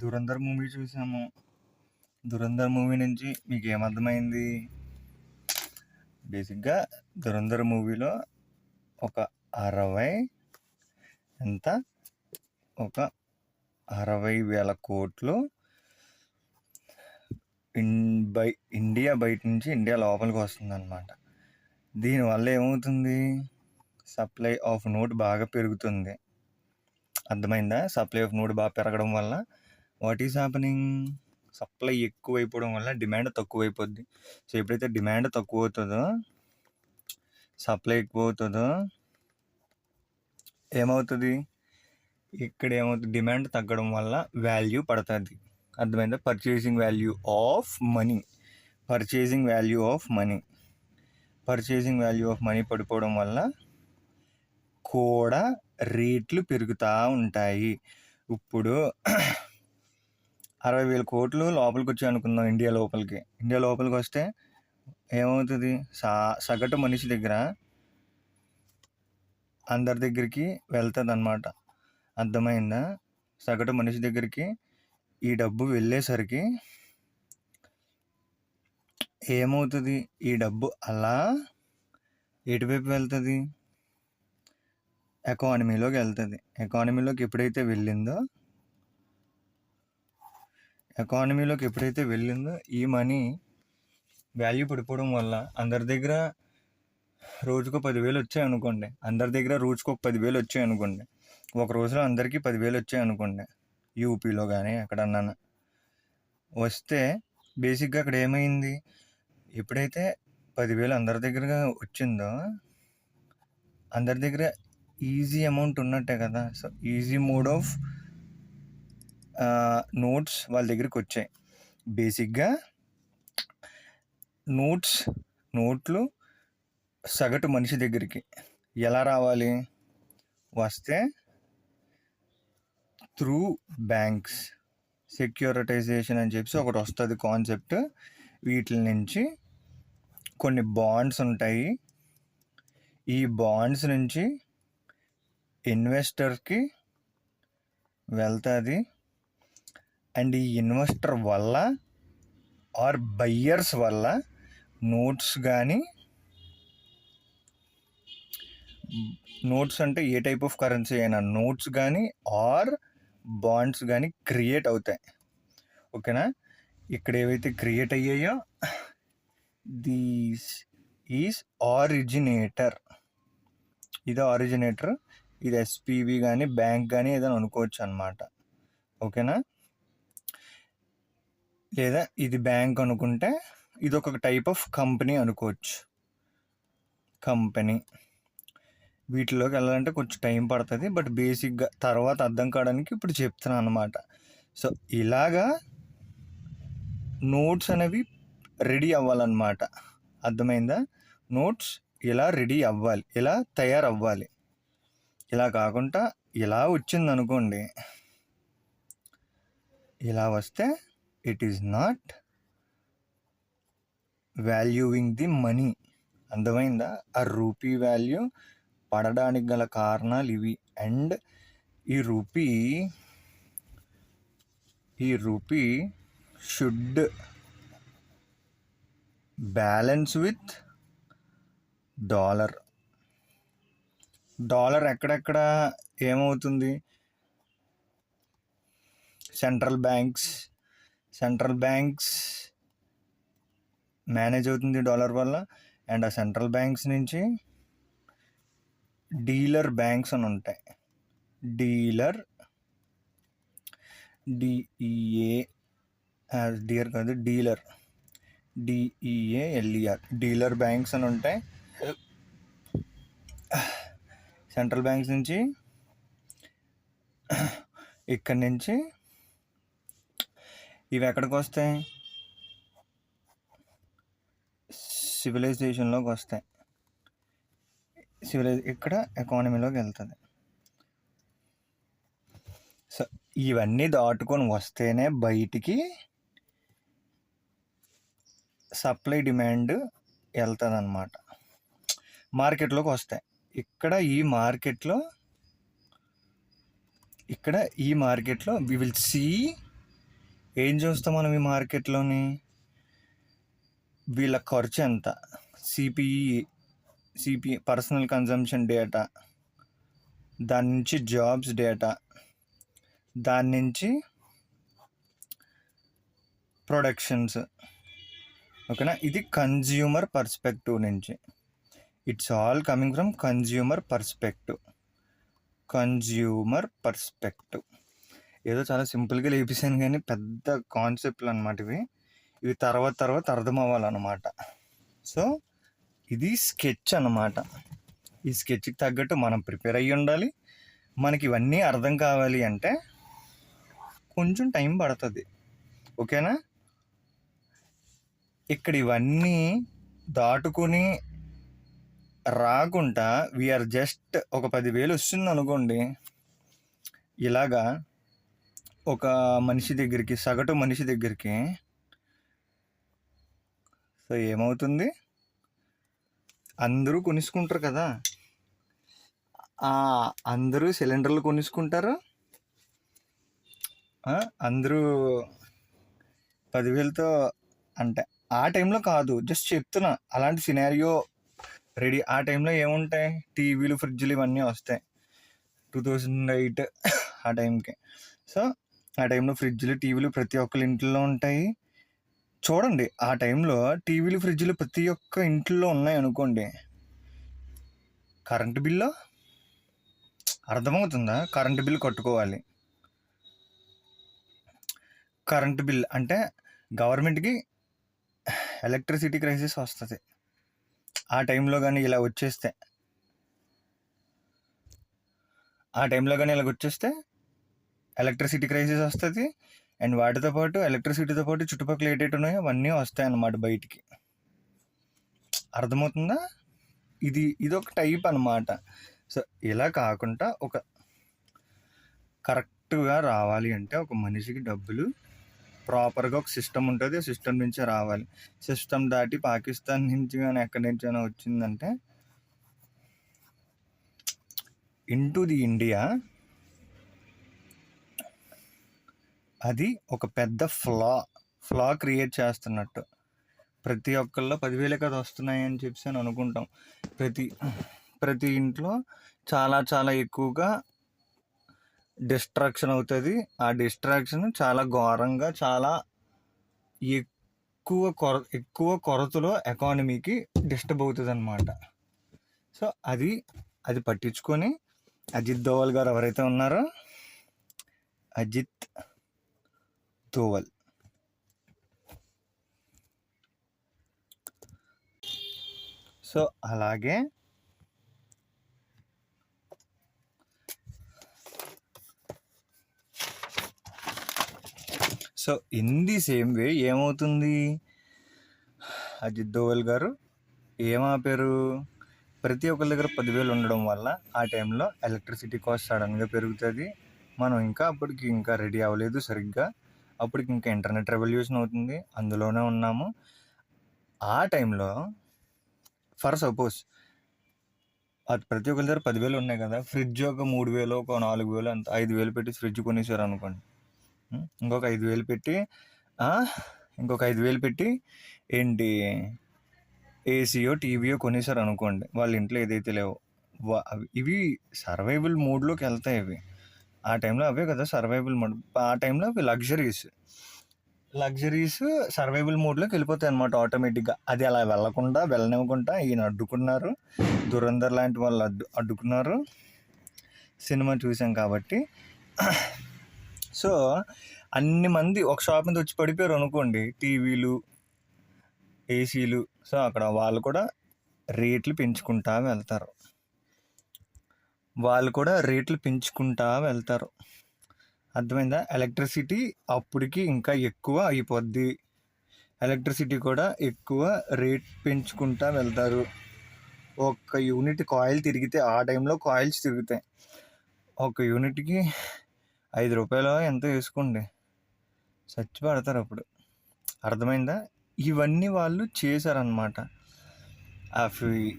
Dhurandhar movie చూసాము. Dhurandhar movie నుంచి మీకు ఏమర్థమైంది? బేసిక్గా ధురంధర్ మూవీలో ఒక 60,000 కోట్లు ఇండియా బయట నుంచి ఇండియా లోపలికి వస్తుందన్నమాట. దీనివల్ల ఏమవుతుంది? సప్లై ఆఫ్ నోట్ బాగా పెరుగుతుంది. అర్థమైందా? సప్లై ఆఫ్ నోట్ బాగా పెరగడం వల్ల వాట్ ఈస్ హ్యాపెనింగ్? సప్లై ఎక్కువైపోవడం వల్ల డిమాండ్ తక్కువైపోద్ది. సో ఎప్పుడైతే డిమాండ్ తక్కువ అవుతుందో, సప్లై ఎక్కువ అవుతుందో ఏమవుతుంది? ఇక్కడ ఏమవుతుంది? డిమాండ్ తగ్గడం వల్ల వాల్యూ పడుతుంది. అర్థమైందా? పర్చేసింగ్ వాల్యూ ఆఫ్ మనీ పడిపోవడం వల్ల కూడా రేట్లు పెరుగుతూ ఉంటాయి. ఇప్పుడు 60,000 కోట్లు లోపలికి వచ్చాయి అనుకుందాం. ఇండియా లోపలికి వస్తే ఏమవుతుంది? సగటు మనిషి దగ్గర అందరి దగ్గరికి వెళ్తుంది అన్నమాట. అర్థమైందా? సగటు మనిషి దగ్గరికి ఈ డబ్బు వెళ్ళేసరికి ఏమవుతుంది? ఈ డబ్బు అలా ఎటువైపు వెళ్తుంది? ఎకానమీలోకి వెళ్తుంది. ఎకానమీలోకి ఎప్పుడైతే వెళ్ళిందో ఈ మనీ వాల్యూ పడిపోవడం వల్ల అందరి దగ్గర రోజుకు 10,000 వచ్చాయనుకోండి. ఒక రోజులో అందరికీ 10,000 వచ్చాయనుకోండి. యూపీలో కానీ ఎక్కడన్నా వస్తే బేసిక్గా అక్కడ ఏమైంది? ఎప్పుడైతే 10,000 అందరి దగ్గర వచ్చిందో, అందరి దగ్గర ఈజీ అమౌంట్ ఉన్నట్టే కదా. So easy mode of notes వాళ్ళ దగ్గరికి వచ్చాయి. బేసిక్గా నోట్లు సగటు మనిషి దగ్గరికి ఎలా రావాలి? వస్తే త్రూ బ్యాంక్స్ సెక్యూరిటైజేషన్ అని చెప్పి ఒకటి వస్తుంది కాన్సెప్ట్. వీటి నుంచి కొన్ని బాండ్స్ ఉంటాయి. ఈ బాండ్స్ నుంచి ఇన్వెస్టర్కి వెళ్తుంది. అండ్ ఈ ఇన్వెస్టర్ వల్ల ఆర్ బయ్యర్స్ వల్ల నోట్స్ అంటే ఏ టైప్ ఆఫ్ కరెన్సీ అయినా నోట్స్ కానీ ఆర్ బాండ్స్ కానీ క్రియేట్ అవుతాయి. ఓకేనా? ఇక్కడ ఏవైతే క్రియేట్ అయ్యాయో దీస్ ఈజ్ ఆరిజినేటర్. ఇది ఎస్పీవి కానీ బ్యాంక్ కానీ ఏదైనా అనుకోవచ్చు అన్నమాట. ఓకేనా? లేదా ఇది బ్యాంక్ అనుకుంటే ఇది ఒక టైప్ ఆఫ్ కంపెనీ అనుకోవచ్చు. వీటిలోకి వెళ్ళాలంటే కొంచెం టైం పడుతుంది. బట్ బేసిక్గా తర్వాత అర్థం కావడానికి ఇప్పుడు చెప్తున్నాను అన్నమాట. సో ఇలాగా నోట్స్ అనేవి రెడీ అవ్వాలన్నమాట. అర్థమైందా? నోట్స్ ఇలా రెడీ అవ్వాలి, ఇలా తయారవ్వాలి. ఇలా కాకుండా ఇలా వచ్చింది అనుకోండి, ఇలా వస్తే it is not valuing the money. అర్థమైందా? ఆ రూపీ వాల్యూ పడడానికి గల కారణాలు ఇవి. అండ్ ఈ rupee should balance with dollar. ఎక్కడెక్కడ ఏమవుతుంది? సెంట్రల్ బ్యాంక్స్ మేనేజ్ అవుతుంది డాలర్ వల్ల. అండ్ ఆ సెంట్రల్ బ్యాంక్స్ నుంచి డీలర్ బ్యాంక్స్ అని ఉంటాయి. డీలర్ DEALER డీలర్ బ్యాంక్స్ అని ఉంటాయి. సెంట్రల్ బ్యాంక్స్ నుంచి ఇక్కడి నుంచి ఇవి ఎక్కడికి వస్తాయి? సివిలైజేషన్లోకి వస్తాయి. ఇక్కడ ఎకానమీలోకి వెళ్తుంది. సో ఇవన్నీ దాటుకొని వస్తేనే బయటికి సప్లై డిమాండ్ వెళ్తుంది అన్నమాట. మార్కెట్లోకి వస్తాయి. ఇక్కడ ఈ మార్కెట్లో వి విల్ సీ ఏం చూస్తాం మనం ఈ మార్కెట్లోని? వీళ్ళ ఖర్చు ఎంత, సిపిఈ పర్సనల్ కన్జంప్షన్ డేటా, దాని నుంచి జాబ్స్ డేటా, దాని నుంచి ప్రొడక్షన్స్. ఓకేనా? ఇది కన్జ్యూమర్ పర్స్పెక్టివ్ నుంచి. It's all coming from consumer perspective. ఏదో చాలా సింపుల్గా లేపిస్తాను కానీ పెద్ద కాన్సెప్ట్లు అనమాట ఇవి తర్వాత అర్థం అవ్వాలన్నమాట. సో ఇది స్కెచ్ అన్నమాట. ఈ స్కెచ్కి తగ్గట్టు మనం ప్రిపేర్ అయ్యి ఉండాలి. మనకి ఇవన్నీ అర్థం కావాలి అంటే కొంచెం టైం పడుతుంది. ఓకేనా? ఇక్కడ ఇవన్నీ దాటుకుని రాకుండా వీఆర్ జస్ట్ ఒక 10,000 వస్తుంది అనుకోండి, ఇలాగా ఒక మనిషి దగ్గరికి, సగటు మనిషి దగ్గరికి. సో ఏమవుతుంది? అందరూ కొనుక్కుంటారు కదా, అందరూ సిలిండర్లు కొనుక్కుంటారు. అందరూ 10,000తో అంటే ఆ టైంలో కాదు, జస్ట్ చెప్తున్నా. అలాంటి సినారియో రెడీ. ఆ టైంలో ఏముంటాయి? టీవీలు, ఫ్రిడ్జ్లు ఇవన్నీ వస్తాయి 2008 ఆ టైంకి. సో ఆ టైంలో ఫ్రిడ్జ్లు, టీవీలు ప్రతి ఒక్కరి ఇంట్లో ఉంటాయి. చూడండి, ఆ టైంలో టీవీలు, ఫ్రిడ్జ్లు ప్రతి ఒక్క ఇంట్లో ఉన్నాయి అనుకోండి. కరెంటు బిల్లు అర్థమవుతుందా? కరెంటు బిల్లు కట్టుకోవాలి. కరెంటు బిల్ అంటే గవర్నమెంట్కి ఎలక్ట్రిసిటీ క్రైసిస్ వస్తుంది. ఆ టైంలో కానీ ఇలా వచ్చేస్తే ఎలక్ట్రిసిటీ క్రైసిస్ వస్తుంది. అండ్ వాటితో పాటు ఎలక్ట్రిసిటీతో పాటు చుట్టుపక్కల ఏటేటి ఉన్నాయో అవన్నీ వస్తాయి అన్నమాట బయటికి. అర్థమవుతుందా? ఇదొక టైప్ అన్నమాట. సో ఇలా కాకుండా ఒక కరెక్ట్గా రావాలి అంటే ఒక మనిషికి డబ్బులు ప్రాపర్గా ఒక సిస్టమ్ ఉంటుంది. ఆ సిస్టమ్ నుంచే రావాలి. సిస్టమ్ దాటి పాకిస్తాన్ నుంచి కానీ ఎక్కడి నుంచైనా వచ్చిందంటే ఇంటూ ది ఇండియా, అది ఒక పెద్ద ఫ్లా క్రియేట్ చేస్తున్నట్టు. ప్రతి ఒక్కళ్ళలో 10,000 కదా వస్తున్నాయి అని చెప్పి అని అనుకుంటాం. ప్రతి ఇంట్లో చాలా చాలా ఎక్కువగా డిస్ట్రాక్షన్ అవుతుంది. ఆ డిస్ట్రాక్షన్ చాలా ఘోరంగా, చాలా ఎక్కువ కొరతలో ఎకానమీకి డిస్టర్బ్ అవుతుంది అన్నమాట. సో అది పట్టించుకొని అజిత్ దోవల్ గారు ఎవరైతే ఉన్నారో, అజిత్ దోవల్, సో అలాగే so in the same way ఏమవుతుంది, అజిత్ దోవల్ గారు ఏమాపారు? ప్రతి ఒక్కరి దగ్గర 10,000 ఉండడం వల్ల ఆ టైంలో ఎలక్ట్రిసిటీ కాస్ట్ సడన్గా పెరుగుతుంది. మనం అప్పటికి ఇంకా రెడీ అవ్వలేదు సరిగ్గా. అప్పటికి ఇంకా ఇంటర్నెట్ రెవల్యూషన్ అవుతుంది, అందులోనే ఉన్నాము. ఆ టైంలో ఫర్ సపోజ్ అది ప్రతి ఒక్కరి దగ్గర 10,000 ఉన్నాయి కదా, ఫ్రిడ్జ్ ఒక 3,000, ఒక 4,000, అంత 5,000 పెట్టి ఫ్రిడ్జ్ కొనేసారు అనుకోండి. ఇంకొక 5,000 పెట్టి ఏంటి ఏసీయో, టీవీయో కొనేసారు అనుకోండి. వాళ్ళ ఇంట్లో ఏదైతే లేవో ఇవి సర్వైవల్ మోడ్లోకి వెళ్తాయి. ఇవి ఆ టైంలో అవే కదా సర్వైవల్ మోడ్. ఆ టైంలో అవి లగ్జరీస్ సర్వైవల్ మోడ్లోకి వెళ్ళిపోతాయి అనమాట ఆటోమేటిక్గా. అది అలా వెళ్ళనివ్వకుండా ఈయన అడ్డుకున్నారు. దురంధర్ లాంటి వాళ్ళు అడ్డుకున్నారు. సినిమా చూసాం కాబట్టి. సో అన్ని మంది ఒక షాప్ మీద వచ్చి పడిపోయారు అనుకోండి, టీవీలు, ఏసీలు. సో అక్కడ వాళ్ళు కూడా రేట్లు పెంచుకుంటా వెళ్తారు. అర్థమైందా? ఎలక్ట్రిసిటీ అప్పటికి ఇంకా ఎక్కువ అయిపోద్ది. ఎలక్ట్రిసిటీ కూడా ఎక్కువ రేట్ పెంచుకుంటా వెళ్తారు. ఒక యూనిట్ కాయిల్ తిరిగితే, ఆ టైంలో కాయిల్స్ తిరుగుతాయి, ఒక యూనిట్కి 5 రూపాయలు ఎంతో వేసుకోండి, చచ్చి పడతారు అప్పుడు. అర్థమైందా? ఇవన్నీ వాళ్ళు చేశారనమాట.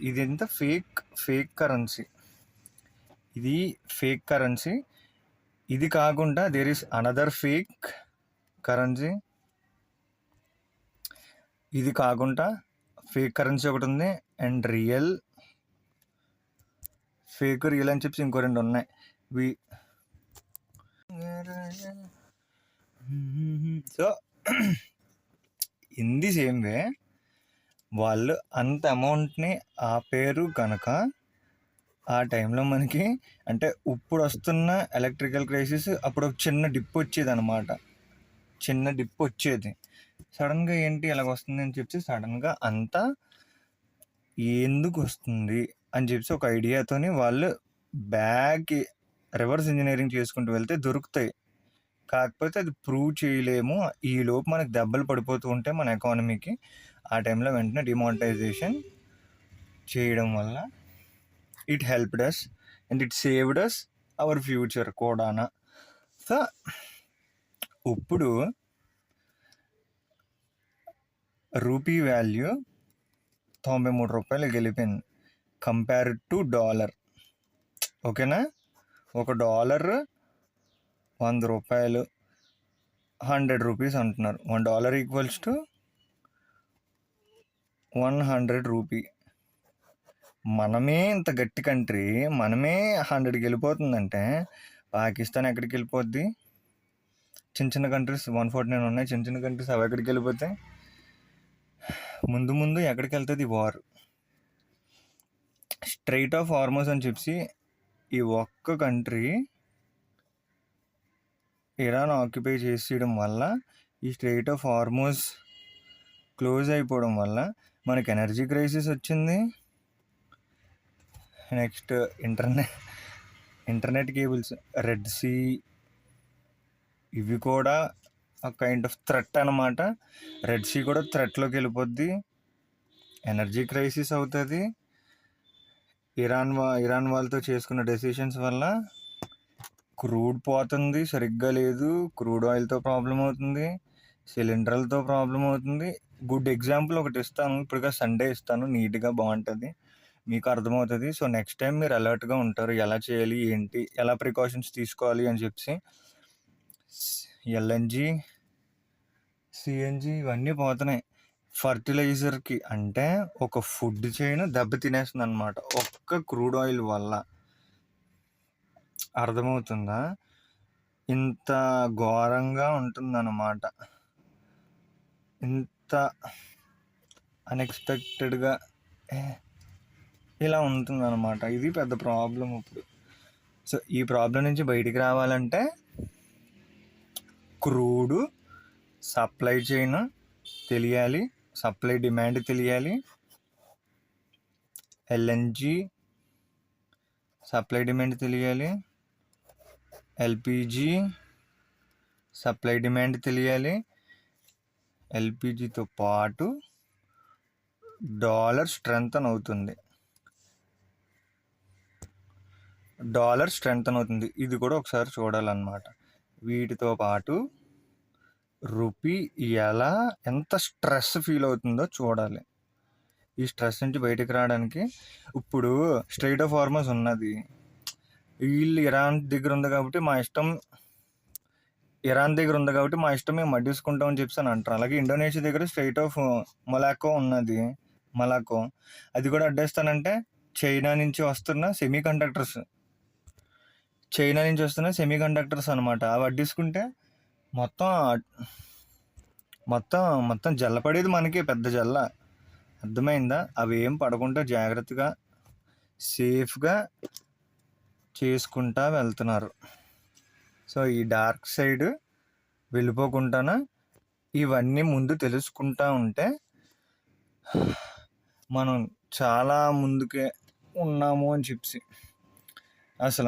ఇదంతా ఫేక్ కరెన్సీ. ఇది ఫేక్ కరెన్సీ. ఇది కాకుండా there is another fake currency. ఇది కాకుండా ఫేక్ కరెన్సీ ఒకటి ఉంది, అండ్ ఫేక్ రియల్ అని చెప్పి ఇంకో 2 ఉన్నాయి. So in the same way వాళ్ళు అంత అమౌంట్ని ఆపేరు కనుక ఆ టైంలో మనకి అంటే ఇప్పుడు వస్తున్న ఎలక్ట్రికల్ క్రైసిస్ అప్పుడు ఒక చిన్న డిప్ వచ్చేది అనమాట. సడన్గా ఏంటి ఎలాగ వస్తుంది అని చెప్పి సడన్గా అంతా ఎందుకు వస్తుంది అని చెప్పి ఒక ఐడియాతోని వాళ్ళు బ్యాక్ రివర్స్ ఇంజనీరింగ్ చేసుకుంటూ వెళ్తే దొరుకుతాయి. కాకపోతే అది ప్రూవ్ చేయలేము. ఈ లోపు మనకు దెబ్బలు పడిపోతూ ఉంటే మన ఎకానమీకి ఆ టైంలో వెంటనే డిమానిటైజేషన్ చేయడం వల్ల it helped us and it saved us our future కూడానా. సో ఇప్పుడు రూపీ వాల్యూ 93 రూపాయలకి వెళ్ళిపోయింది కంపేర్ టు డాలర్. ఓకేనా, ఒక డాలర్ 100 రూపాయలు, 100 రూపీస్ అంటున్నారు. $1 ఈక్వల్స్ టు 100 రూపీ. మనమే ఇంత గట్టి కంట్రీ, మనమే 100కి వెళ్ళిపోతుందంటే పాకిస్తాన్ ఎక్కడికి వెళ్ళిపోద్ది? చిన్న కంట్రీస్ 149 ఉన్నాయి. చిన్న కంట్రీస్ అవి ఎక్కడికి వెళ్ళిపోతాయి? ముందు ఎక్కడికి వెళ్తుంది వార్? స్ట్రైట్ ఆఫ్ హార్మోస్ అని చెప్పి ఈ ఒక్క కంట్రీ ఇరాన్ ఆక్యుపై చేసేయడం వల్ల, ఈ స్ట్రైట్ ఆఫ్ హార్మోస్ క్లోజ్ అయిపోవడం వల్ల మనకి ఎనర్జీ క్రైసిస్ వచ్చింది. Next internet cables, red sea, ఇవి కూడా కైండ్ ఆఫ్ థ్రెట్ అనమాట. రెడ్ సీ కూడా థ్రెట్లోకి వెళ్ళిపోద్ది, ఎనర్జీ క్రైసిస్ అవుతుంది. ఇరాన్ వాళ్ళతో చేసుకున్న డెసిషన్స్ వల్ల క్రూడ్ పోతుంది, సరిగ్గా లేదు. క్రూడ్ ఆయిల్తో ప్రాబ్లం అవుతుంది, సిలిండర్లతో ప్రాబ్లం అవుతుంది. గుడ్ ఎగ్జాంపుల్ ఒకటి ఇస్తాను, ఇప్పుడుగా సండే ఇస్తాను, నీట్గా బాగుంటుంది, మీకు అర్థమవుతుంది. సో నెక్స్ట్ టైం మీరు అలర్ట్గా ఉంటారు, ఎలా చేయాలి ఏంటి, ఎలా ప్రికాషన్స్ తీసుకోవాలి అని చెప్పి. ఎల్ఎన్జి, సిఎన్జి ఇవన్నీ పోతున్నాయి ఫర్టిలైజర్కి. అంటే ఒక ఫుడ్ చైన్ దెబ్బ తినేస్తుంది అనమాట ఒక్క క్రూడ్ ఆయిల్ వల్ల. అర్థమవుతుందా? ఇంత ఘోరంగా ఉంటుందన్నమాట, ఇంత అన్ఎక్స్పెక్టెడ్గా ఇలా ఉంటుందన్నమాట. ఇది పెద్ద ప్రాబ్లం ఇప్పుడు. సో ఈ ప్రాబ్లం నుంచి బయటికి రావాలంటే క్రూడ్ సప్లై చైన్ తెలియాలి, సప్లై డిమాండ్ తెలియాలి. ఎల్ఎన్జి సప్లై డిమాండ్ తెలియాలి, ఎల్పిజి సప్లై డిమాండ్ తెలియాలి. ఎల్పిజితో పాటు డాలర్ స్ట్రెంగ్తన్ అవుతుంది, ఇది కూడా ఒకసారి చూడాలన్నమాట. వీటితో పాటు రూపీ ఎంత స్ట్రెస్ ఫీల్ అవుతుందో చూడాలి. ఈ స్ట్రెస్ నుంచి బయటకు రావడానికి ఇప్పుడు స్ట్రైట్ ఆఫ్ హార్మోస్ ఉన్నది, వీళ్ళు ఇరాన్ దగ్గర ఉంది కాబట్టి మా ఇష్టం మేము మడ్డేసుకుంటామని చెప్పి అని అంటారు. అలాగే ఇండోనేషియా దగ్గర స్ట్రైట్ ఆఫ్ మొలాకో ఉన్నది, అది కూడా అడ్డేస్తానంటే చైనా నుంచి వస్తున్న సెమీ కండక్టర్స్ అనమాట. అవి అడ్డేసుకుంటే మొత్తం జల్ల పడేది మనకి, పెద్ద జల్ల. అర్థమైందా? అవి ఏం పడకుండా జాగ్రత్తగా సేఫ్గా చేసుకుంటా వెళ్తున్నారు. సో ఈ డార్క్ సైడ్ వెళ్ళిపోకుండా ఇవన్నీ ముందు తెలుసుకుంటా ఉంటే మనం చాలా ముందుకే ఉన్నాము అని చెప్పి. అసలు